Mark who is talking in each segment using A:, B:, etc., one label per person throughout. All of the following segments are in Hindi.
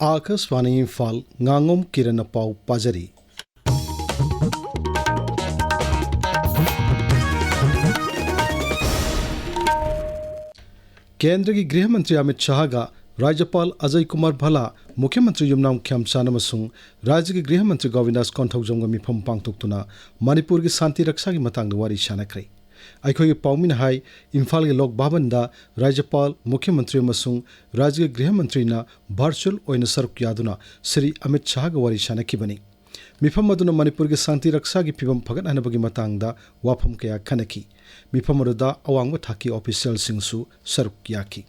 A: आकाशवाणी इम्फाल Ngangom Kiran पाव पाजरी केंद्र की गृह मंत्री अमित शाह का राज्यपाल अजय कुमार भला मुख्यमंत्री युमनाम खेमचान अमसुंग राज्य के गृह मंत्री गोविंदास कोंथौजम मिफम पांगथोक्तुना मणिपुर की शांति रक्षा की मतंग वारी शानख्रे अखोई पाउमिन हाई इम्फाल के लोक भवन दा राज्यपाल मुख्यमंत्री अमसुंग राज्य के गृह मंत्री ना वर्चुअल ओइन सरुक यादुना श्री अमित शाह का वारी शानखिबनी मिफम अदुना मणिपुर की शांति रक्षा की फिवम फगतहनबगी मतंगदा वाफम कया खनखी मिफम अदुदा अवांग थाकी ऑफिशियल सिंगसु सरुक याकी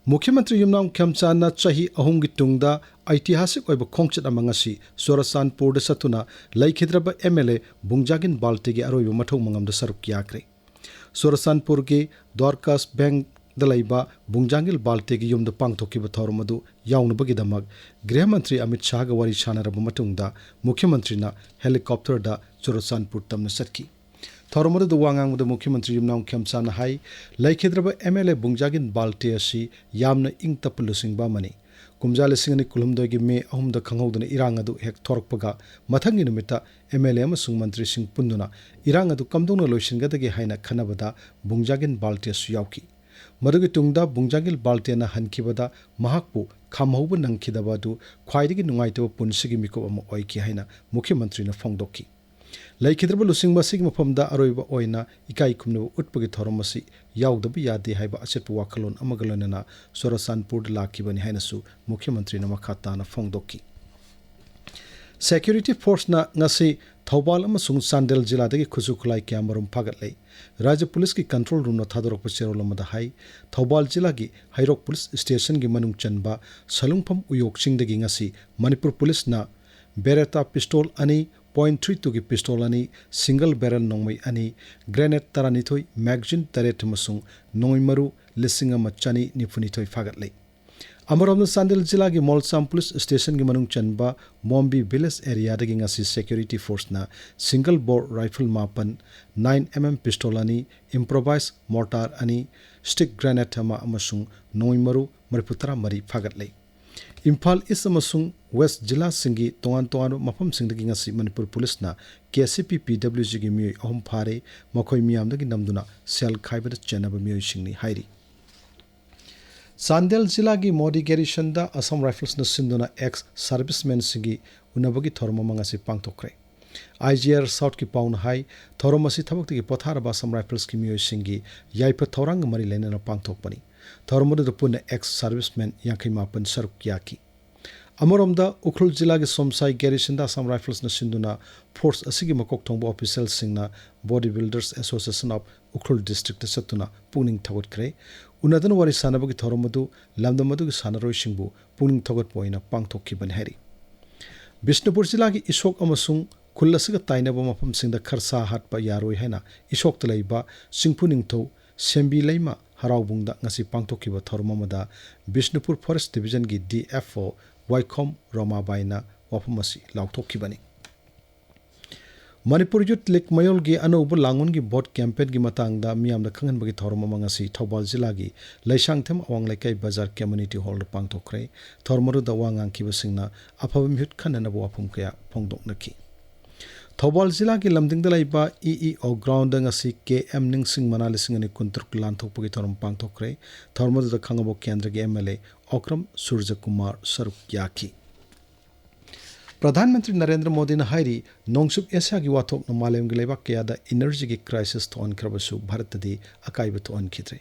A: मुख्यमंत्री युमनाम खेमचान चाही अहुम की तुंगदा ऐतिहासिक ओइब खोंगचत अमंगसी सोरसानपुर सतुना लैखिद्रब एमएलए बुंगजागिन बाल्टे की अरोइब मठौ मंगम सरुक याक्रे सोरसानपुर के द्वारकास बैंक दलाइबा बुंगजांगिल बाल्टे की युमद पांगथोकिब थौरम अदु याउनबगिदमक गृह मंत्री अमित शाह का वारी शानरब मतुंगदा मुख्यमंत्री ना हेलीकॉप्टर दा सोरसानपुर तमन सटकी थौरमद वांगांग मुख्यमंत्री युमनाम खेमचान हाई लैखिद्रब एमएलए बुंगजागिन बाल्टे असी यामना इंग तप लुसिंगबा मनी कुमजा लिसिंगनि कुलुमदोय की मे अहुमद खंगौदना इरांग अदु हेक थोरकपगा मथंगी नुमिता एमएलए अमसुंग मंत्री सिंह पुंदुना इरांग अदु कमदोंना लोइसिंगदगे हाइना खनबदा बुंगजागिन बाल्टे असु यावकी मदुगी तुंगदा बुंगजागिल बाल्टेना हनखिबदा महाकपु खामहौब नंखिदबदु ख्वाइदगी नुंगाइतब पुनसिगी मिको अम ओइकी हाइना मुख्यमंत्री न फोंगदोकी लैखिद्रब लुसिंग मसिग मफमदा अरोइब ओइना इकाई खुमनब उत्पगी थौरम मसि याउदब यादे हाइबा अचेप वाखलोन अमगलनना सोरसानपुर लाखिबनि हाइनसु मुख्यमंत्री न मखाताना फोंगदोकी सिक्योरिटी फोर्स ना ngasi थौबाल अमसुंग चांदेल जिला दगी खुजु खुलाई क्यामरुम फागतलै राज्य पुलिस की कंट्रोल रूम न थादरक चेरोल अमदा हाई थौबाल जिला की हाइरोक पुलिस स्टेशन की मनुंग चनबा सलुंगफम उयोगसिंग दगी ngasi मणिपुर पुलिस ना बेरेटा पिस्टल अनि .32 की पिस्टल अनि सिंगल बैरल नोंगमई अनि ग्रेनेड तरानिथोई मैगजीन तरेट मसुंग नोंगमरु लिसिंग मचानी निफुनिथोई फागतलै अमरोम चांदेल जिला की मोलसाम पुलिस स्टेशन की मनुंग चनबा मोम्बी विलेज एरिया दगी ngasi सिक्योरिटी फोर्स ना सिंगल बोर राइफल मापन 9mm पिस्टल अनि इम्प्रोवाइज मोर्टार अनि स्टिक ग्रेनेड अमा अमसुंग नोंगमरु मरिपुतरा मरी फागतलै इम्फाल ईस्ट अमसुंग वेस्ट जिला सिंगी तोंगान तोंगान मफम सिंगदगी ngasi मणिपुर पुलिस ना केसीपी पीडब्ल्यूजी की मियोय अहम फारे मखोय मियामदगी नमदुना सेल खाइबद चेनब मियोय सिंगनी हाइरी चांदेल जिला की मोदी गैरिसन दा असम राइफल्स न सिंदुना ex serviceman सिंगी उनबगी theorem मंगासी पांगथोखरे IGR south की पाउन हाई थोरमसी थबक्तगी पोथारबा असम राइफल्स की मियोय सिंगी याइप थौरांग मरी लेना पांगथोकपनी थौरमद पुन एक्स सर्विसमैन यांखै मापन सरुक याकी अमरोमदा उखरुल जिला के सोमसाई गैरिसन दा असम राइफल्स न सिंदुना फोर्स असिगी मकोक थोंबो ऑफिशियल सिंगना body builders association of Ukhrul district सत्तुना पुनिंग थगतखरे उनदन वारी सानबगी थौरमदु लमदमदु सानरोय सिंगबु पुनिंग थगत पोइना पांगथोखिबन हैरी बिष्णुपुर जिला की इशोक अमसुंग खुल्लसग ताइनब मफम सिंगदा खरसा हाटपा यारोय हैना इशोक तलैबा सिंगपुनिंगथौ सेंबी लैमा हराउबुंगदा ngasi पांगथोखिबा थौरममदा बिष्णुपुर फॉरेस्ट डिवीजन की डीएफओ वाइखोम रोमाबाइना वाफमसी लाउथोखिबनी मणिपुर यूथ लीग मयोल की अनौब लांगुन की वोट कैंपेन की मतंगदा मियामदा खंगनबगी थौरम मंगसी थौबाल जिला की लैसांगथम अवांग लैकै बाजार कम्युनिटी हॉल पांगथोखरे थौरमरुदा वांगांखिबसिंगना अफब मिहुत खननब वाफम कया फोंगदोकनखि थौबाल जिला की लमदिंगदा लैबा ईईओ ग्राउंड ngasi केएम निंगसिंग मना लिसिंग अनि कुंतरुक लांथोकपगी थौरम पांगथोखरे थौरमरुदा खंगबो केंद्र के एमएलए ओक्रम सूर्य कुमार सरुक याकी प्रधानमंत्री नरेंद्र मोदी ने हाइरी नोंगसुप एशिया की वाथोक मालेम के लेबा कयादा एनर्जी की क्राइसिस थोनख्रबसु भारतदी अकाइब थोनखिद्रे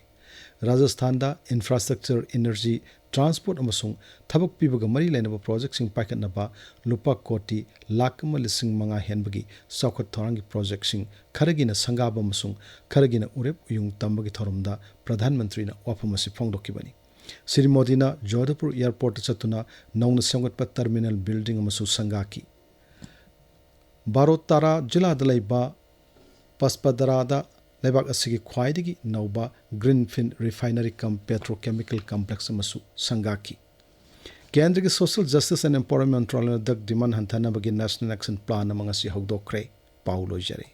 A: राजस्थान दा इंफ्रास्ट्रक्चर एनर्जी ट्रांसपोर्ट अमसुंग थबक पीबगा मरी लेनब प्रोजेक्ट सिंग पाइखनबा लुपा कोटी लाख लिसिंग मंगा हेनबगी सौखत थौरांगी प्रोजेक्ट सिंग खरगिना संगाब अमसुंग खरगिना उरेप उयुंग तंबगी थौरमदा प्रधानमंत्री ना वाफमसी फोंगदोकिबनी श्री मोदी ना जोधपुर एयरपोर्ट चतुना नौन सेमगतप टर्मिनल बिल्डिंग अमसु संगाकी बारोतारा जिला दलैबा पस्पदरादा लेबाक असिगी ख्वाइदगी नौबा greenfield refinery cum petrochemical complex अमसु संगाकी केंद्र के सोशल जस्टिस एंड एम्पावरमेंट मंत्रालय दग डिमांड हंथानबगी नेशनल एक्शन प्लान अमंगसी हौदोखरे पाउ लोइजरे।